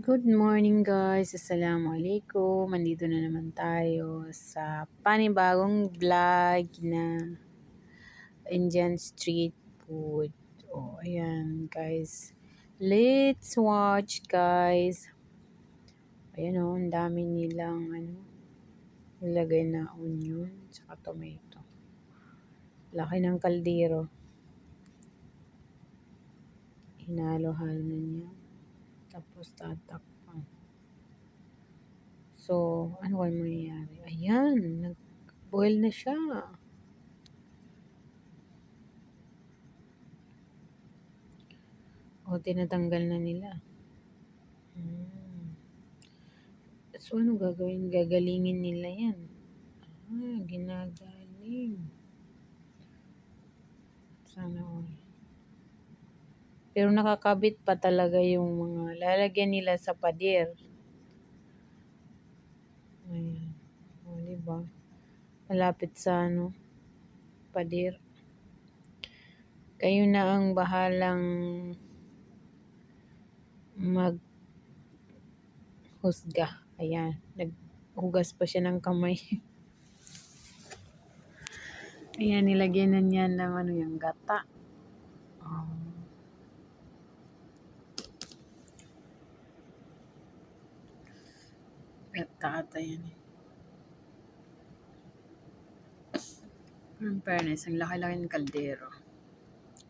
Good morning guys! Assalamualaikum! Andito na naman tayo sa panibagong vlog na Indian street food. Ayan guys. Let's watch guys. Ayan ang dami nilang nilagay na onion saka tomato. Laki ng kaldero. Hinalo-halo na niya. Tapos tatakpan. So, ano kayo mangyayari? Ayan, nag-boil na siya. Tinatanggal na nila. So, ano gagawin? Gagalingin nila yan. Ginagaling. Sana all. Pero nakakabit pa talaga yung mga lalagyan nila sa pader. Ayan. Diba? Malapit sa pader. Kayo na ang bahalang maghusga. Ayan. Naghugas pa siya ng kamay. Ayan, nilagyan na niya ng yung gata. Gata ata yan eh. In fairness, ang laki-laki ng kaldero.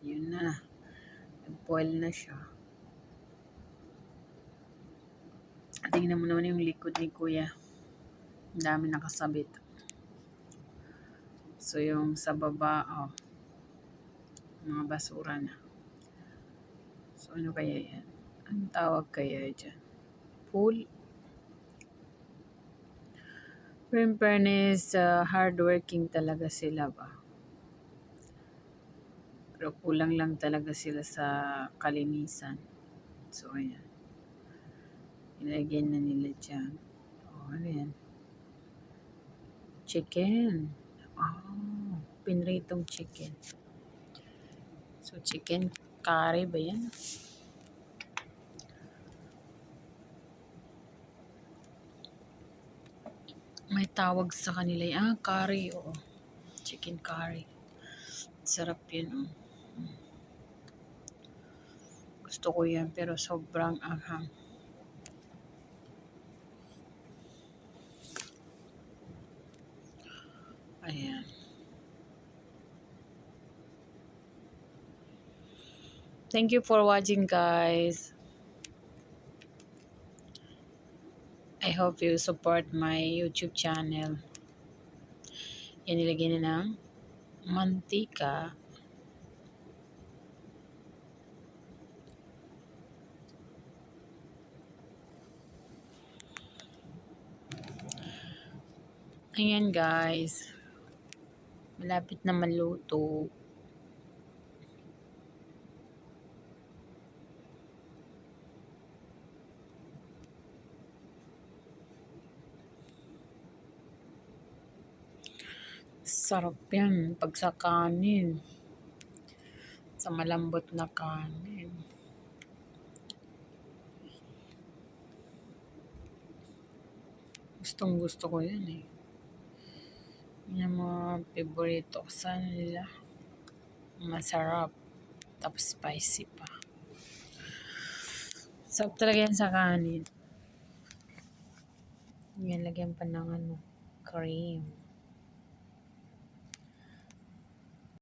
Yun na. Nag-boil na siya. Tingnan mo naman yung likod ni Kuya. Ang dami nakasabit. So, yung sa baba, mga basura na. So, ano kaya yan? Anong tawag kaya dyan? Pool? Pero in fairness, hardworking talaga sila ba? Pero kulang lang talaga sila sa kalinisan. So, ayan. Ilagyan na nila dyan. Ano yan? Chicken. Pinritong chicken. So, chicken curry ba yan? May tawag sa kanila. Curry. Chicken curry. Sarap yun. Gusto ko yan pero sobrang anghang. Ayan. Thank you for watching guys. I hope you support my YouTube channel. Yan, nilagyan na ng mantika. Ayan guys. Malapit na maluto. Sarap yan pag sa kanin. Sa malambot na kanin. Gustong gusto ko yan eh. Yan mga favorito ko sa nila. Masarap. Tapos spicy pa. Sarap talaga yan sa kanin. Yan, lagyan pa ng cream.